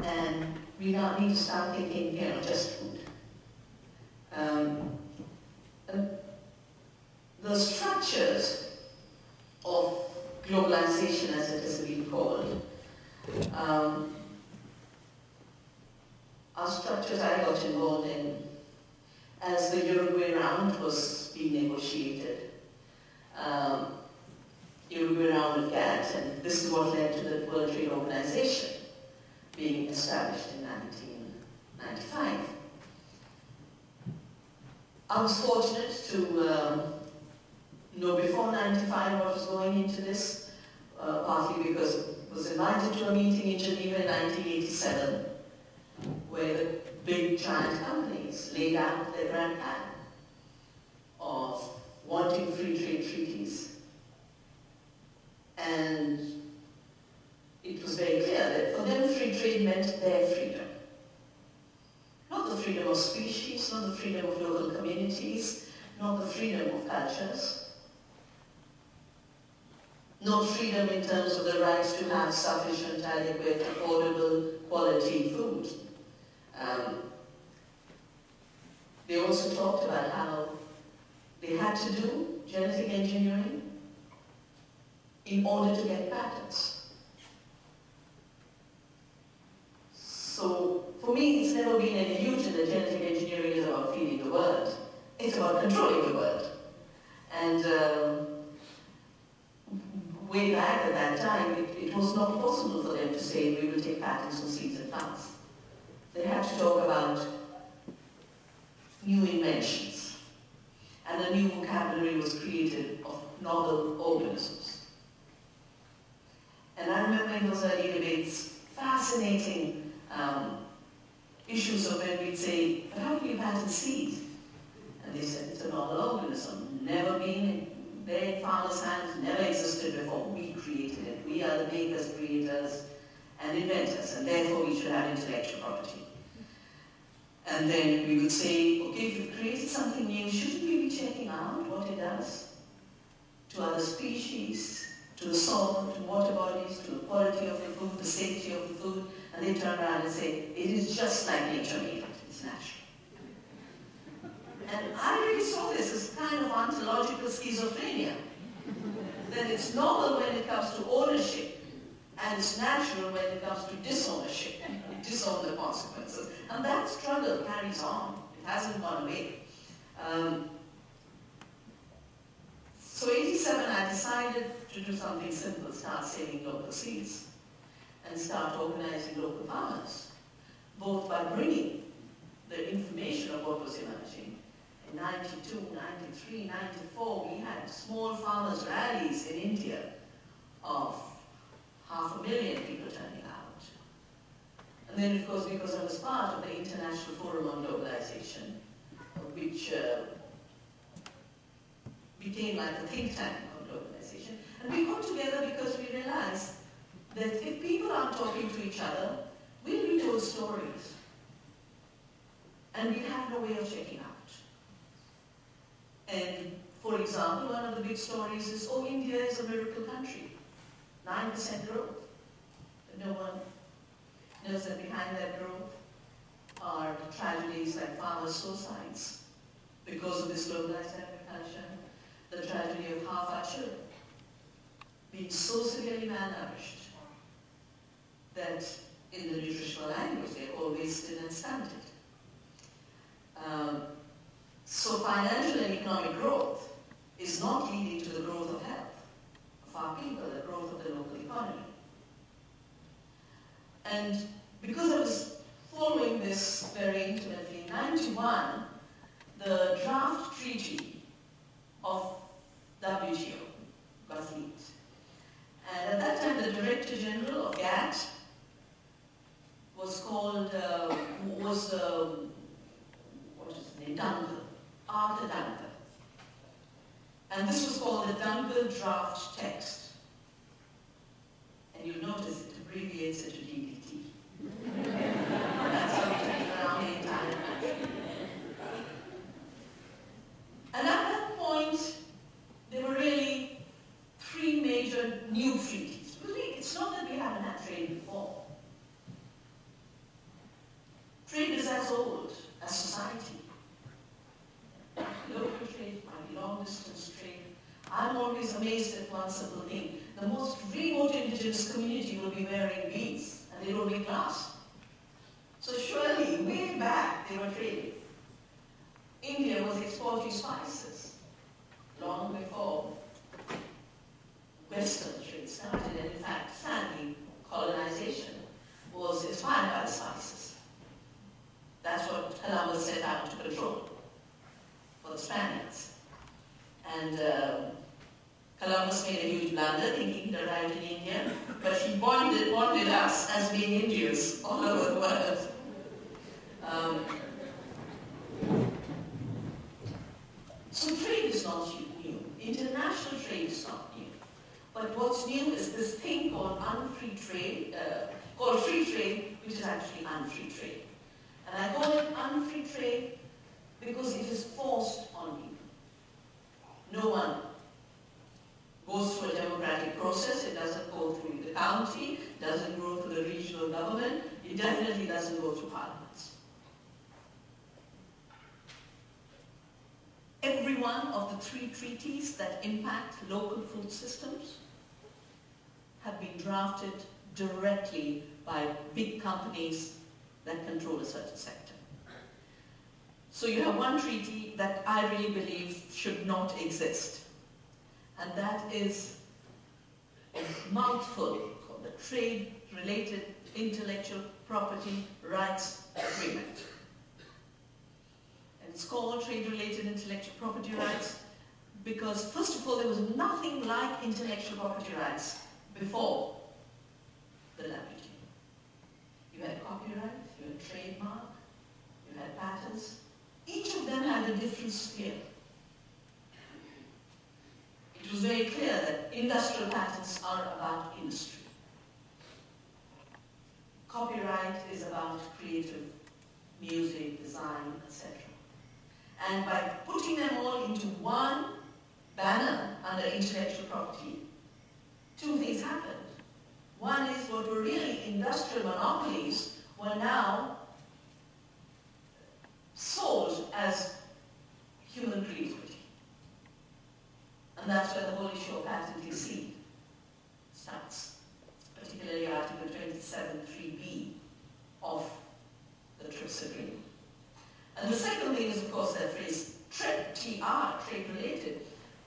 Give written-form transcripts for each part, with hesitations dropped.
And we now need to start thinking, just food. The structures of globalization, as it has been called, are structures I got involved in as the Uruguay round was being negotiated. Uruguay round of GATT, and this is what led to the World Trade Organization being established in 1995. I was fortunate to know before 95 what was going into this, partly because I was invited to a meeting in Geneva in 1987, where the big giant companies laid out their grand plan of wanting free trade treaties. And it was very clear that for them free trade meant their freedom. Not the freedom of species, not the freedom of local communities, not the freedom of cultures. Not freedom in terms of the rights to have sufficient, adequate, affordable, quality food. They also talked about how they had to do genetic engineering in order to get patents. So for me, it's never been any illusion that genetic engineering is about feeding the world. It's about controlling the world. And way back at that time, it was not possible for them to say, we will take patents on seeds and plants. They had to talk about new inventions. And a new vocabulary was created of novel organisms. And I remember in those early debates, fascinating issues of when we'd say, but how can you patent seed? And they said, it's a novel organism, never been there in farmers' hands, never existed before. We created it. We are the makers, creators, and inventors, and therefore we should have intellectual property. And then we would say, okay, if we've created something new, shouldn't we be checking out what it does to other species, to the soil, to water bodies, to the quality of the food, the safety of the food? And they turn around and say, it is just like nature made it, it's natural. And I really saw this as kind of ontological schizophrenia. That it's novel when it comes to ownership, and it's natural when it comes to disownership. You disown the consequences. And that struggle carries on. It hasn't gone away. So 87, I decided to do something simple, start saving local seeds and start organizing local farmers, both by bringing the information of what was emerging. In 92, 93, 94, we had small farmers' rallies in India of 500,000 people turning out. And then, of course, because I was part of the International Forum on Globalization, which became like a think tank on globalization. And we got together because we realized that if people aren't talking to each other, we'll be told stories. And we have no way of checking out. And for example, one of the big stories is, oh, India is a miracle country. 9% growth. But no one knows that behind that growth are tragedies like farmers' suicides because of this globalized agriculture, the tragedy of half our children being so severely malnourished that in the nutritional language they're all wasted and stunted. So financial and economic growth is not leading to the growth of health of our people, the growth of the local economy. And because I was following this very intimately, in 91, the draft treaty of WTO was leaked. And at that time, the Director General of GATT was called, what is his name, Dunkel, Arthur Dunkel. And this was called the Dunkel Draft Text. And you'll notice it abbreviates it to DDT. That's how we take around the entire country. And at that point, there were really three major new treaties. It's not that we haven't had trade before. always amazed at one simple thing. The most remote indigenous community will be wearing beads, and they don't make glass. So surely, way back, they were trading. India was exporting spices long before Western trade started, and in fact, sadly, colonization was inspired by the spices. That's what Columbus set out to control for the Spaniards. And Columbus made a huge blunder thinking he'd arrived in India, but he bonded us as being Indians all over the world. So trade is not new. International trade is not new. But what's new is this thing called unfree trade, called free trade, which is actually unfree trade. And I call it unfree trade because it is forced on people. No one goes through a democratic process. It doesn't go through the county, doesn't go through the regional government, it definitely doesn't go through parliaments. Every one of the 3 treaties that impact local food systems have been drafted directly by big companies that control a certain sector. So you have one treaty that I really believe should not exist, and that is a mouthful called the Trade-Related Intellectual Property Rights Agreement. And it's called Trade-Related Intellectual Property Rights because, first of all, there was nothing like intellectual property rights before the WTO. You had copyright, you had trademark, you had patents. Each of them had a different sphere. It was very clear that industrial patents are about industry. Copyright is about creative music, design, etc. And by putting them all into one banner under intellectual property, 2 things happened. One is what were really industrial monopolies were now sold as human creativity. And that's where the whole issue of patenting seed starts, particularly Article 27(3)(b) of the TRIPS agreement. And the second thing is, of course, that phrase TR, trade-related.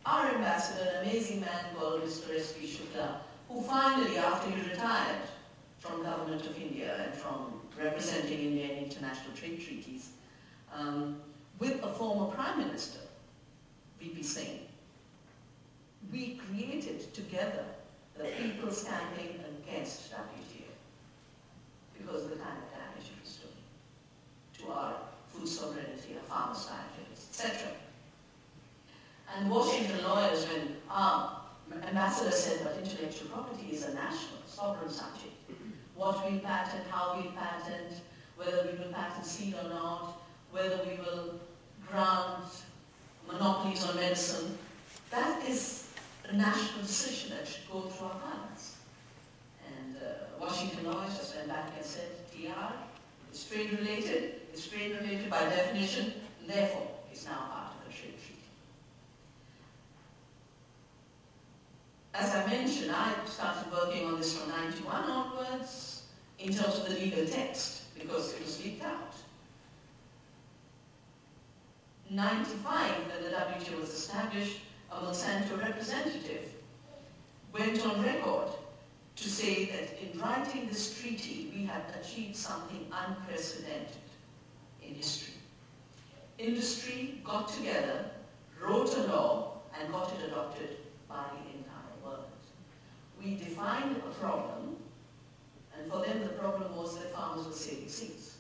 Our ambassador, an amazing man called Mr. S.P. Shukla, who finally, after he retired from Government of India and from representing India in international trade treaties, with a former Prime Minister, V.P. Singh, we created together the People's Campaign Against WTO because of the kind of damage it was doing to our food sovereignty, our farmers' livelihoods, etc. And Washington lawyers, when our ambassador said that intellectual property is a national, sovereign subject, what we patent, how we patent, whether we will patent seed or not, whether we will grant monopolies on medicine, that is a national decision that should go through our parliaments. And Washington lawyers just went back and said, TR is trade-related, it's trade-related by definition, and therefore it's now part of a trade treaty. As I mentioned, I started working on this from 91 onwards in terms of the legal text, because it was leaked out. 95, when the WTO was established, a Monsanto representative went on record to say that in writing this treaty, we had achieved something unprecedented in history. Industry got together, wrote a law, and got it adopted by the entire world. We defined a problem, and for them the problem was that farmers were saving seeds.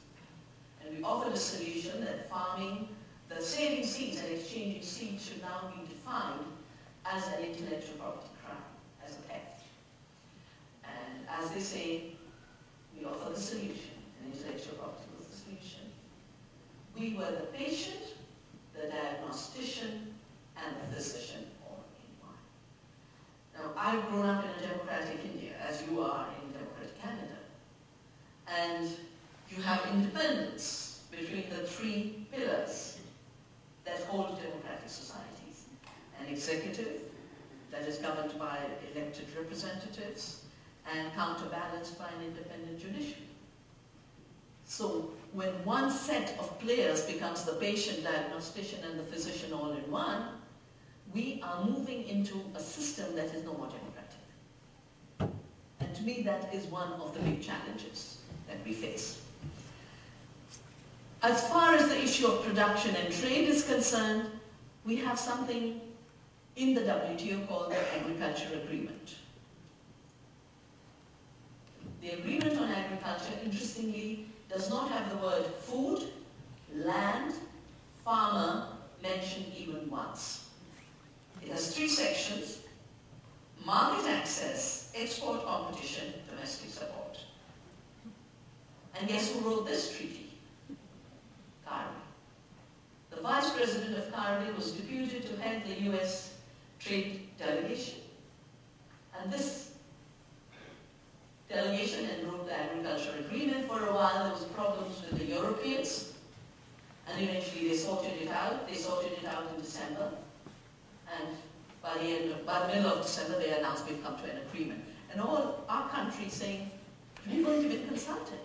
And we offered a solution that farming, that saving seeds and exchanging seeds should now be defined as an intellectual property crime, as a theft. And as they say, we offer the solution, and intellectual property was the solution. We were the patient, the diagnostician, and the physician all in one. Now, I've grown up in a democratic India, as you are in democratic Canada. And you have independence between the 3 pillars that hold democratic societies: an executive, that is governed by elected representatives and counterbalanced by an independent judiciary. So when one set of players becomes the patient, diagnostician, and the physician all in one, we are moving into a system that is no more democratic. And to me, that is one of the big challenges that we face. As far as the issue of production and trade is concerned, we have something in the WTO called the Agriculture Agreement. The Agreement on Agriculture, interestingly, does not have the word food, land, farmer mentioned even once. It has 3 sections: market access, export competition, domestic support. And guess who wrote this treaty? Carney. The Vice President of Carney was deputed to head the US trade delegation. And this delegation and wrote the Agriculture Agreement. For a while there was problems with the Europeans, and eventually they sorted it out. They sorted it out in December, and by the middle of December they announced we've come to an agreement. And all our countries saying, we weren't even consulted.